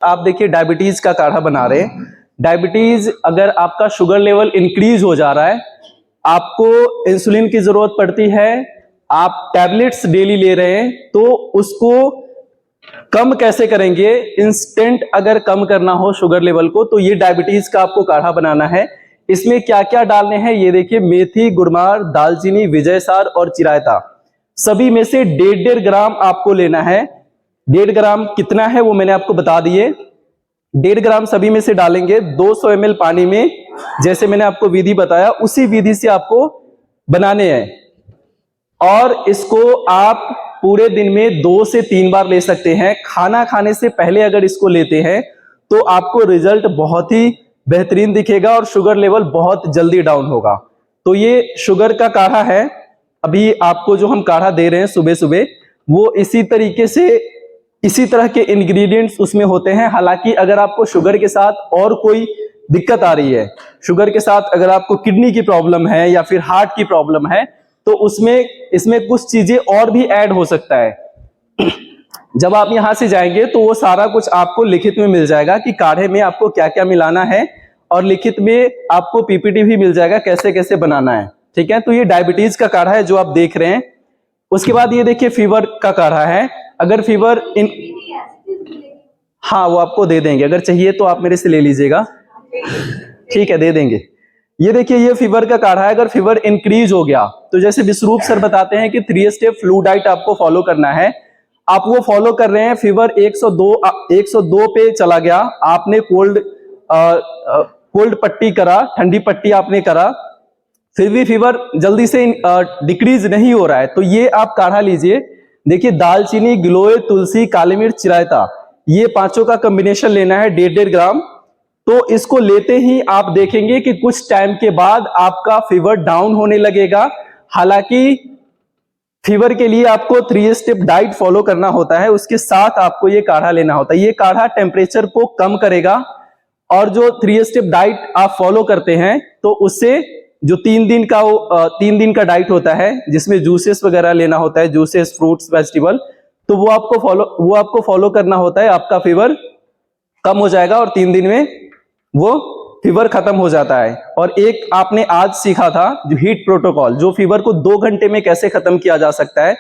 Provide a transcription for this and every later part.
आप देखिए डायबिटीज का काढ़ा बना रहे हैं। डायबिटीज अगर आपका शुगर लेवल इंक्रीज हो जा रहा है, आपको इंसुलिन की जरूरत पड़ती है, आप टैबलेट्स डेली ले रहे हैं, तो उसको कम कैसे करेंगे? इंस्टेंट अगर कम करना हो शुगर लेवल को तो ये डायबिटीज का आपको काढ़ा बनाना है। इसमें क्या क्या डालने हैं ये देखिए, मेथी, गुड़मार, दालचीनी, विजयसार और चिरायता, सभी में से 1.5 ग्राम आपको लेना है। 1.5 ग्राम कितना है वो मैंने आपको बता दिए। 1.5 ग्राम सभी में से डालेंगे 200 ml पानी में, जैसे मैंने आपको विधि बताया उसी विधि से आपको बनाने हैं। और इसको आप पूरे दिन में 2 से 3 बार ले सकते हैं। खाना खाने से पहले अगर इसको लेते हैं तो आपको रिजल्ट बहुत ही बेहतरीन दिखेगा और शुगर लेवल बहुत जल्दी डाउन होगा। तो ये शुगर का काढ़ा है। अभी आपको जो हम काढ़ा दे रहे हैं सुबह सुबह, वो इसी तरीके से इसी तरह के इंग्रेडिएंट्स उसमें होते हैं। हालांकि अगर आपको शुगर के साथ और कोई दिक्कत आ रही है, शुगर के साथ अगर आपको किडनी की प्रॉब्लम है या फिर हार्ट की प्रॉब्लम है, तो इसमें कुछ चीजें और भी ऐड हो सकता है। जब आप यहां से जाएंगे तो वो सारा कुछ आपको लिखित में मिल जाएगा कि काढ़े में आपको क्या क्या मिलाना है, और लिखित में आपको पीपीटी भी मिल जाएगा कैसे कैसे बनाना है। ठीक है, तो ये डायबिटीज का काढ़ा है जो आप देख रहे हैं। उसके बाद ये देखिए फीवर का काढ़ा है। अगर फीवर हाँ वो आपको दे देंगे, अगर चाहिए तो आप मेरे से ले लीजिएगा। ठीक है, दे देंगे। ये देखिए ये फीवर का काढ़ा है। अगर फीवर इंक्रीज हो गया तो जैसे विश्वरूप सर बताते हैं कि 3 स्टेप फ्लू डाइट आपको फॉलो करना है। आप वो फॉलो कर रहे हैं, फीवर 102 पे चला गया, आपने कोल्ड पट्टी करा, ठंडी पट्टी आपने करा, फिर भी फीवर जल्दी से डिक्रीज नहीं हो रहा है, तो ये आप काढ़ा लीजिए। देखिए दालचीनी, गिलोय, तुलसी, काली मिर्च, चिरायता, ये पांचों का कॉम्बिनेशन लेना है 1.5 ग्राम। तो इसको लेते ही आप देखेंगे कि कुछ टाइम के बाद आपका फीवर डाउन होने लगेगा। हालांकि फीवर के लिए आपको 3 स्टेप डाइट फॉलो करना होता है, उसके साथ आपको ये काढ़ा लेना होता है। ये काढ़ा टेम्परेचर को कम करेगा, और जो 3 स्टेप डाइट आप फॉलो करते हैं तो उससे जो 3 दिन का डाइट होता है जिसमें जूसेस वगैरह लेना होता है, जूसेस, फ्रूट्स, वेजिटेबल, तो वो आपको फॉलो करना होता है। आपका फीवर कम हो जाएगा और 3 दिन में वो फीवर खत्म हो जाता है। और एक आपने आज सीखा था जो हीट प्रोटोकॉल, जो फीवर को 2 घंटे में कैसे खत्म किया जा सकता है,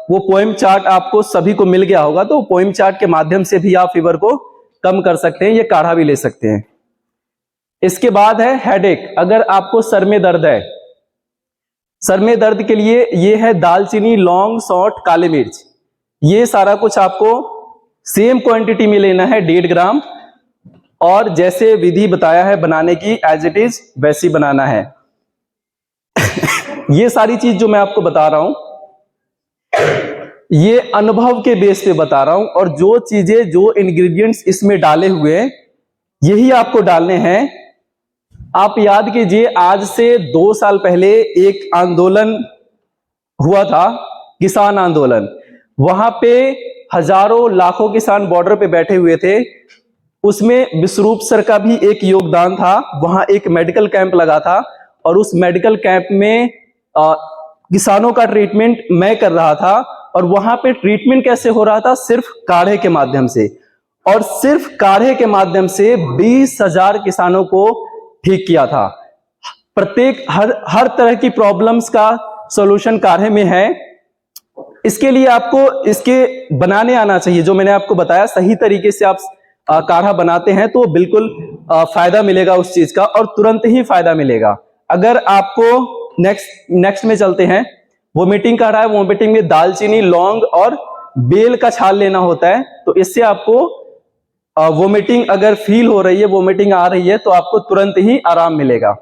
वो पोएम चार्ट आपको सभी को मिल गया होगा। तो पोएम चार्ट के माध्यम से भी आप फीवर को कम कर सकते हैं, ये काढ़ा भी ले सकते हैं। इसके बाद है हेडेक। अगर आपको सर में दर्द है, सर में दर्द के लिए ये है दालचीनी, लौंग, सौंठ, काली मिर्च, ये सारा कुछ आपको सेम क्वांटिटी में लेना है 1.5 ग्राम, और जैसे विधि बताया है बनाने की एज इट इज वैसी बनाना है। ये सारी चीज जो मैं आपको बता रहा हूं ये अनुभव के बेस पे बता रहा हूं, और जो चीजें, जो इंग्रेडिएंट्स इसमें डाले हुए हैं यही आपको डालने हैं। आप याद कीजिए, आज से 2 साल पहले एक आंदोलन हुआ था, किसान आंदोलन। वहां पे हजारों लाखों किसान बॉर्डर पे बैठे हुए थे, उसमें विश्वरूप सर का भी एक योगदान था। वहां एक मेडिकल कैंप लगा था, और उस मेडिकल कैंप में किसानों का ट्रीटमेंट मैं कर रहा था। और वहां पे ट्रीटमेंट कैसे हो रहा था? सिर्फ काढ़े के माध्यम से, और सिर्फ काढ़े के माध्यम से 20,000 किसानों को ठीक किया था। प्रत्येक हर तरह की प्रॉब्लम्स का सॉल्यूशन काढ़े में है। इसके लिए आपको इसके बनाने आना चाहिए, जो मैंने आपको बताया सही तरीके से आप काढ़ा बनाते हैं तो बिल्कुल फायदा मिलेगा उस चीज का, और तुरंत ही फायदा मिलेगा। अगर आपको नेक्स्ट में चलते हैं, वोमिटिंग काढ़ा है। वोमिटिंग में दालचीनी, लौंग और बेल का छाल लेना होता है। तो इससे आपको वोमिटिंग अगर फील हो रही है, वोमिटिंग आ रही है, तो आपको तुरंत ही आराम मिलेगा।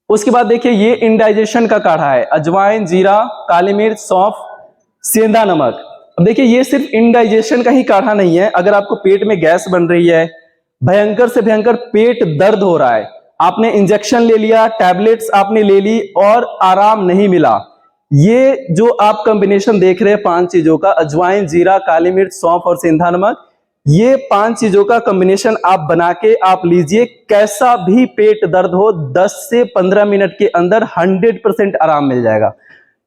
उसके बाद देखिए ये इंडाइजेशन का काढ़ा है। अजवाइन, जीरा, काली मिर्च, सौंफ, सेंधा नमक। अब देखिए ये सिर्फ इंडाइजेशन का ही काढ़ा नहीं है। अगर आपको पेट में गैस बन रही है, भयंकर से भयंकर पेट दर्द हो रहा है, आपने इंजेक्शन ले लिया, टैबलेट्स आपने ले ली और आराम नहीं मिला, ये जो आप कॉम्बिनेशन देख रहे हैं 5 चीजों का, अजवाइन, जीरा, काली मिर्च, सौंफ और सेंधा नमक, ये 5 चीजों का कॉम्बिनेशन आप बना के आप लीजिए। कैसा भी पेट दर्द हो, 10 से 15 मिनट के अंदर 100% आराम मिल जाएगा।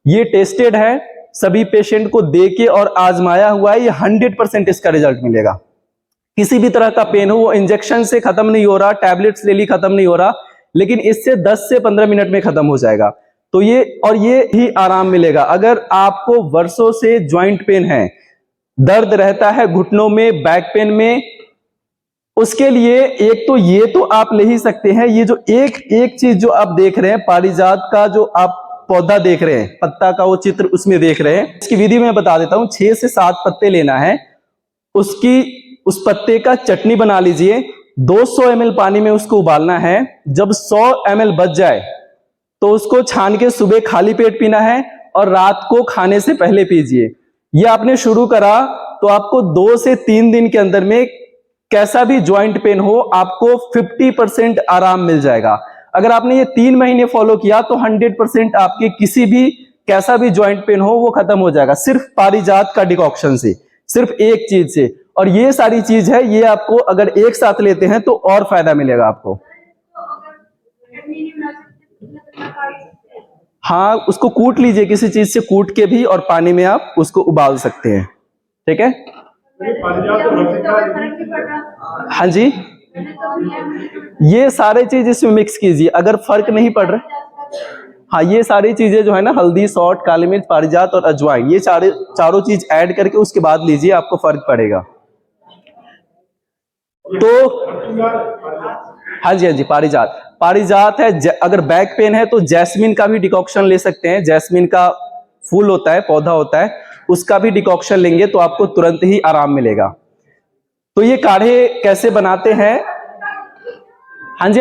ये टेस्टेड है, सभी पेशेंट को देके और आजमाया हुआ है, ये 100% इसका रिजल्ट मिलेगा। किसी भी तरह का पेन हो, वो इंजेक्शन से खत्म नहीं हो रहा, टैबलेट्स ले ली खत्म नहीं हो रहा, लेकिन इससे 10 से 15 मिनट में खत्म हो जाएगा। तो ये ही आराम मिलेगा। अगर आपको वर्षों से ज्वाइंट पेन है, दर्द रहता है घुटनों में, बैक पेन में, उसके लिए एक तो ये तो आप ले ही सकते हैं। ये जो एक चीज जो आप देख रहे हैं, पारिजात का जो आप पौधा देख रहे हैं, पत्ता का वो चित्र उसमें देख रहे हैं, इसकी विधि मैं बता देता हूं। 6 से 7 पत्ते लेना है, उस पत्ते का चटनी बना लीजिए, 200 ml पानी में उसको उबालना है। जब 100 ml बच जाए तो उसको छान के सुबह खाली पेट पीना है और रात को खाने से पहले पीजिए। ये आपने शुरू करा तो आपको 2 से 3 दिन के अंदर में कैसा भी ज्वाइंट पेन हो, आपको 50% आराम मिल जाएगा। अगर आपने ये 3 महीने फॉलो किया तो 100% आपके किसी भी कैसा भी ज्वाइंट पेन हो वो खत्म हो जाएगा, सिर्फ पारिजात का डिकॉक्शन से, सिर्फ एक चीज से। और ये सारी चीज है, ये आपको अगर एक साथ लेते हैं तो और फायदा मिलेगा आपको। हाँ, उसको कूट लीजिए, किसी चीज से कूट के भी, और पानी में आप उसको उबाल सकते हैं। ठीक है। हाँ जी, ये सारे चीज इसमें मिक्स कीजिए, अगर फर्क नहीं पड़ रहा। हाँ, ये सारी चीजें जो है ना, हल्दी, सौंठ, काली मिर्च, पारिजात और अजवाइन, ये चारों चीज ऐड करके उसके बाद लीजिए, आपको फर्क पड़ेगा। तो हाँ जी, पारिजात है। अगर बैक पेन है तो जैस्मिन का भी डिकॉक्शन ले सकते हैं। जैस्मिन का फूल होता है, पौधा होता है, उसका भी डिकॉक्शन लेंगे तो आपको तुरंत ही आराम मिलेगा। तो ये काढ़े कैसे बनाते हैं? हाँ जी,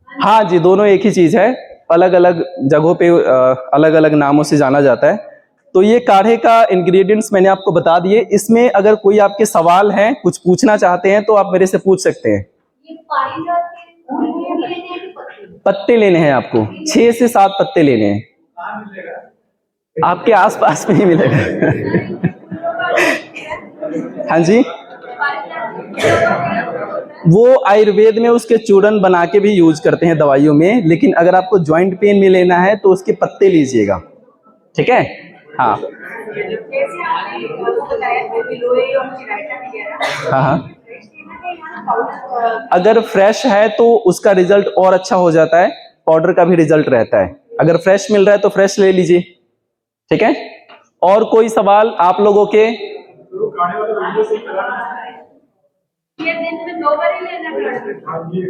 हाँ जी, दोनों एक ही चीज है, अलग अलग जगहों पे अलग अलग नामों से जाना जाता है। तो ये काढ़े का इंग्रेडिएंट्स मैंने आपको बता दिए। इसमें अगर कोई आपके सवाल हैं, कुछ पूछना चाहते हैं, तो आप मेरे से पूछ सकते हैं। पत्ते लेने हैं आपको, 6 से 7 पत्ते लेने हैं। आपके आसपास में ही मिलेगा। हाँ जी, वो आयुर्वेद में उसके चूर्ण बना के भी यूज करते हैं दवाइयों में, लेकिन अगर आपको ज्वाइंट पेन में लेना है तो उसके पत्ते लीजिएगा। ठीक है। हाँ हाँ, अगर फ्रेश है तो उसका रिजल्ट और अच्छा हो जाता है, पाउडर का भी रिजल्ट रहता है। अगर फ्रेश मिल रहा है तो फ्रेश ले लीजिए। ठीक है। और कोई सवाल आप लोगों के?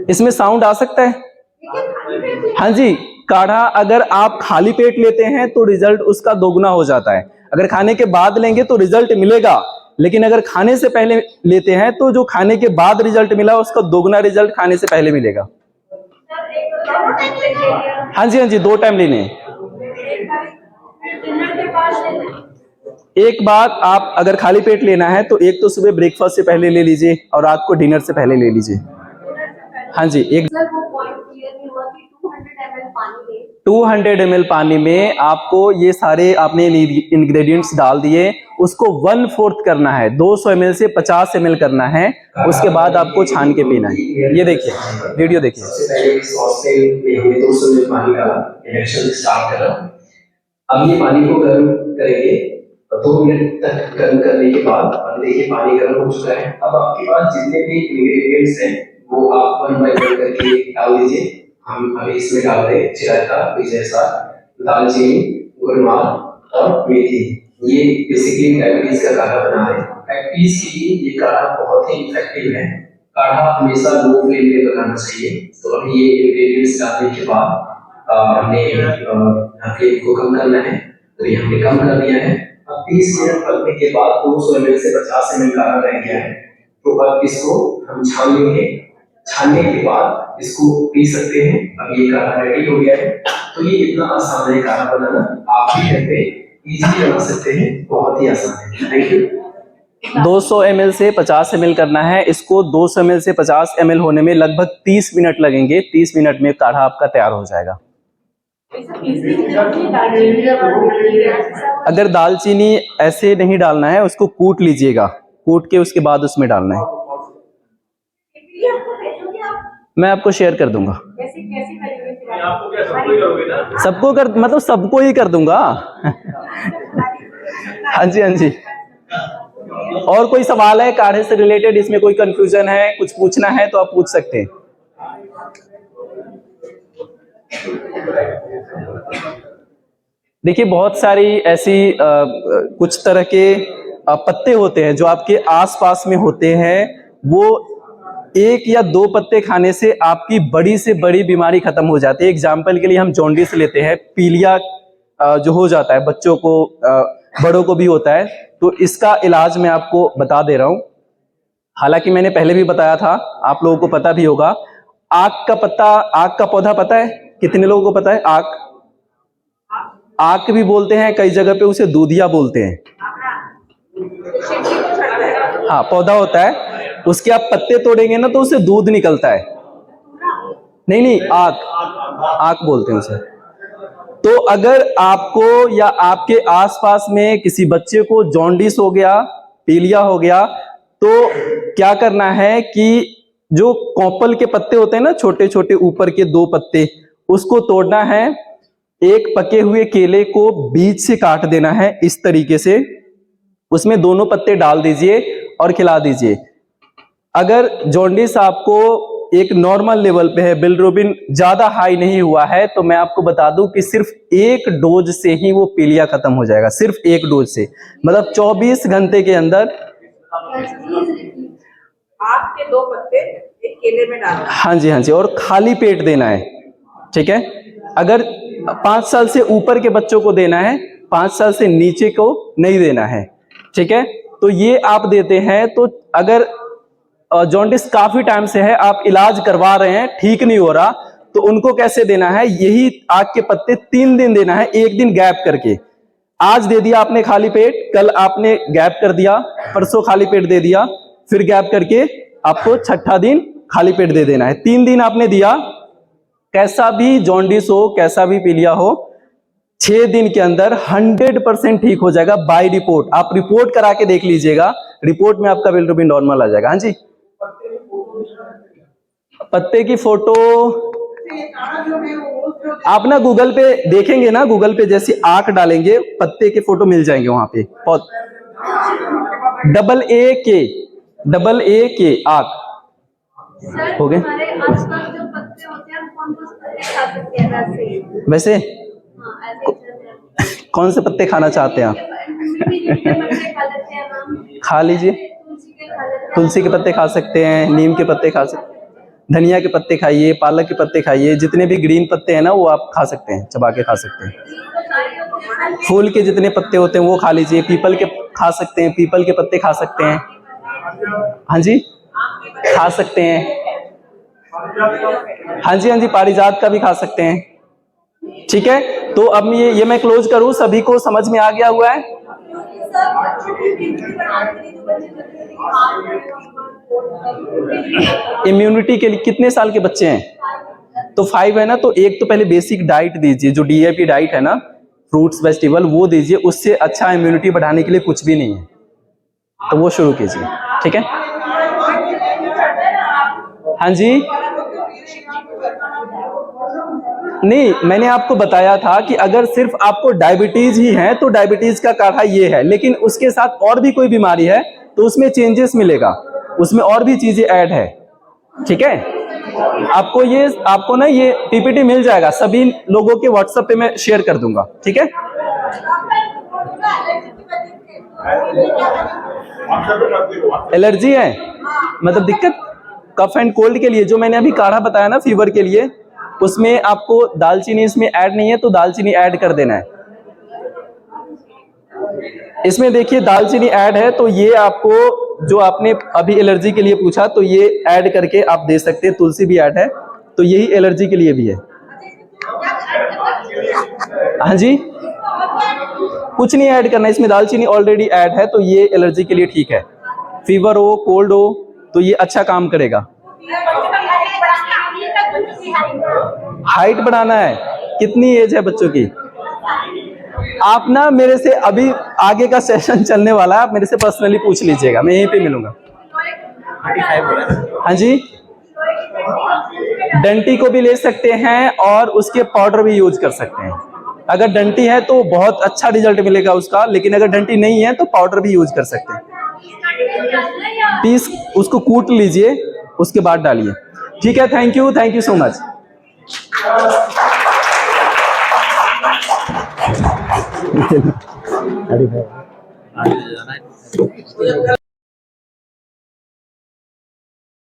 इसमें साउंड आ सकता है? हाँ जी, काढ़ा अगर आप खाली पेट लेते हैं तो रिजल्ट उसका दोगुना हो जाता है। अगर खाने के बाद लेंगे तो रिजल्ट मिलेगा, लेकिन अगर खाने से पहले लेते हैं तो जो खाने के बाद रिजल्ट मिला उसका दोगुना रिजल्ट खाने से पहले मिलेगा। हाँ जी, 2 टाइम लेने हैं। एक बार आप अगर खाली पेट लेना है तो एक तो सुबह ब्रेकफास्ट से पहले ले लीजिए और रात को डिनर से पहले ले लीजिए। हाँ जी, 200 ml पानी में आपको ये सारे आपने इंग्रेडिएंट्स डाल दिए, उसको 1/4 करना है, 200 ml से 50 ml करना है, उसके बाद आपको छान के पीना है। ये देखिए, वीडियो देखिए। अब ये पानी को गर्म करेंगे, 2 मिनट तक गर्म करने के बाद अब देखिए पानी गर्म हो चुका है। अब आपके पास जितने भी इंग्रेडिएंट्स हैं वो आप 1 बाय 1 करके डाल दीजिए। हम अभी इसमें डाल रहे हैं चिरैता, जैसा दालचीनी, गुलमाल और मेथी। ये बेसिकली डायबिटीज का काढ़ा बना है। डायबिटीज के लिए ये काढ़ा बहुत ही इफेक्टिव है। काढ़ा हमेशा लो फ्लेम पे बनाना चाहिए। तो अभी ये इंग्रेडिएंट्स डालने के बाद हमने फ्लेम को कम करना है, तो ये हमने कम कर दिया है। अब 30 मिनट पकने के बाद 200 ml से 50 ml काढ़ा रह गया है, तो अब इसको हम छान लेंगे। छानने के बाद इसको पी सकते हैं। अब ये काढ़ा रेडी हो गया है। तो ये इतना आसान है काढ़ा बनाना, आप भी घर पे इजीली बना सकते हैं, बहुत ही आसान है। Thank you. 200 ml से 50 ml करना है। इसको 200 ml से 50 ml होने में लगभग 30 मिनट लगेंगे। 30 मिनट में काढ़ा आपका तैयार हो जाएगा। अगर दालचीनी ऐसे नहीं डालना है, उसको कूट लीजिएगा, कूट के उसके बाद उसमें डालना है। मैं आपको शेयर कर दूंगा। सबको कर, मतलब सबको ही कर दूंगा। हाँ जी, और कोई सवाल है काढ़े से रिलेटेड, इसमें कोई कंफ्यूजन है, कुछ पूछना है तो आप पूछ सकते हैं। देखिए बहुत सारी ऐसी कुछ तरह के पत्ते होते हैं जो आपके आसपास में होते हैं, वो एक या दो पत्ते खाने से आपकी बड़ी से बड़ी बीमारी खत्म हो जाती है। एग्जाम्पल के लिए हम जॉन्डिस लेते हैं, पीलिया जो हो जाता है बच्चों को, बड़ों को भी होता है, तो इसका इलाज मैं आपको बता दे रहा हूं। हालांकि मैंने पहले भी बताया था, आप लोगों को पता भी होगा। आक का पत्ता, आक का पौधा पता है? कितने लोगों को पता है? आक, आक भी बोलते हैं, कई जगह पे उसे दूधिया बोलते हैं। हाँ, पौधा होता है, उसके आप पत्ते तोड़ेंगे ना तो उससे दूध निकलता है। नहीं नहीं, आक, आक बोलते हैं उसे। तो अगर आपको या आपके आसपास में किसी बच्चे को जॉन्डिस हो गया, पीलिया हो गया, तो क्या करना है कि जो कॉपल के पत्ते होते हैं ना, छोटे छोटे ऊपर के दो पत्ते, उसको तोड़ना है। एक पके हुए केले को बीच से काट देना है इस तरीके से, उसमें दोनों पत्ते डाल दीजिए और खिला दीजिए। अगर जॉन्डिस आपको एक नॉर्मल लेवल पे है, बिलिरुबिन ज्यादा हाई नहीं हुआ है, तो मैं आपको बता दूं कि सिर्फ एक डोज से ही वो पीलिया खत्म हो जाएगा। सिर्फ एक डोज से, मतलब 24 घंटे के अंदर। आपके दो पत्ते एक केले में डालना। हाँ जी, हाँ जी, और खाली पेट देना है, ठीक है। अगर 5 साल से ऊपर के बच्चों को देना है, 5 साल से नीचे को नहीं देना है, ठीक है। तो ये आप देते हैं, तो अगर जॉन्डिस काफी टाइम से है, आप इलाज करवा रहे हैं, ठीक नहीं हो रहा, तो उनको कैसे देना है? यही आक के पत्ते 3 दिन देना है, एक दिन गैप करके। आज दे दिया आपने खाली पेट, कल आपने गैप कर दिया, परसों खाली पेट दे दिया, फिर गैप करके आपको छठा दिन खाली पेट दे देना है। 3 दिन आपने दिया, कैसा भी जॉन्डिस हो, कैसा भी पीलिया हो, 6 दिन के अंदर 100% ठीक हो जाएगा बाय रिपोर्ट। आप रिपोर्ट करा के देख लीजिएगा, रिपोर्ट में आपका बिलिरुबिन नॉर्मल आ जाएगा। हाँ जी, पत्ते की फोटो आप ना गूगल पे देखेंगे ना, गूगल पे जैसे आक डालेंगे, पत्ते के फोटो मिल जाएंगे वहां पे। डबल ए के आक हो गए। वैसे कौन से पत्ते खाना चाहते हैं आप? खा लीजिए, तुलसी के पत्ते खा सकते हैं, नीम के पत्ते खा सकते हैं, धनिया के पत्ते खाइए, पालक के पत्ते खाइए, जितने भी ग्रीन पत्ते हैं ना वो आप खा सकते हैं, चबा के खा सकते हैं। फूल के जितने पत्ते होते हैं वो खा लीजिए, पीपल के खा सकते हैं, पीपल के पत्ते खा सकते हैं। हाँ जी, खा सकते हैं। हाँ जी, हाँ जी, पारिजात का भी खा सकते हैं, ठीक है। तो अब ये मैं क्लोज करूं, सभी को समझ में आ गया हुआ है? इम्यूनिटी के लिए कितने साल के बच्चे हैं? तो 5 है ना, तो एक तो पहले बेसिक डाइट दीजिए, जो DAP डाइट है ना, फ्रूट्स वेजिटेबल, वो दीजिए। उससे अच्छा इम्यूनिटी बढ़ाने के लिए कुछ भी नहीं है, तो वो शुरू कीजिए, ठीक है। हाँ जी, नहीं, मैंने आपको बताया था कि अगर सिर्फ आपको डायबिटीज ही है तो डायबिटीज का काढ़ा ये है, लेकिन उसके साथ और भी कोई बीमारी है तो उसमें चेंजेस मिलेगा, उसमें और भी चीजें ऐड है, ठीक है। आपको ना ये PPT मिल जाएगा, सभी लोगों के व्हाट्सएप पे मैं शेयर कर दूंगा, ठीक है। एलर्जी है, मतलब दिक्कत कफ एंड कोल्ड के लिए, जो मैंने अभी काढ़ा बताया ना फीवर के लिए, उसमें आपको दालचीनी इसमें ऐड नहीं है तो दालचीनी ऐड कर देना है। इसमें देखिए दालचीनी ऐड है, तो ये आपको, जो आपने अभी एलर्जी के लिए पूछा, तो ये ऐड करके आप दे सकते हैं। तुलसी भी ऐड है, तो यही एलर्जी के लिए भी है। हाँ जी, कुछ नहीं ऐड करना, इसमें दालचीनी ऑलरेडी ऐड है, तो ये एलर्जी के लिए ठीक है। फीवर हो, कोल्ड हो, तो ये अच्छा काम करेगा। हाइट बढ़ाना है, कितनी एज है बच्चों की? आप ना मेरे से अभी आगे का सेशन चलने वाला है, आप मेरे से पर्सनली पूछ लीजिएगा, मैं यहीं पे मिलूंगा। हाँ जी, डंटी को भी ले सकते हैं और उसके पाउडर भी यूज कर सकते हैं। अगर डंटी है तो बहुत अच्छा रिजल्ट मिलेगा उसका, लेकिन अगर डंटी नहीं है तो पाउडर भी यूज कर सकते हैं। पीस उसको कूट लीजिए, उसके बाद डालिए। ठीक है, थैंक यू सो मच। अरे भाई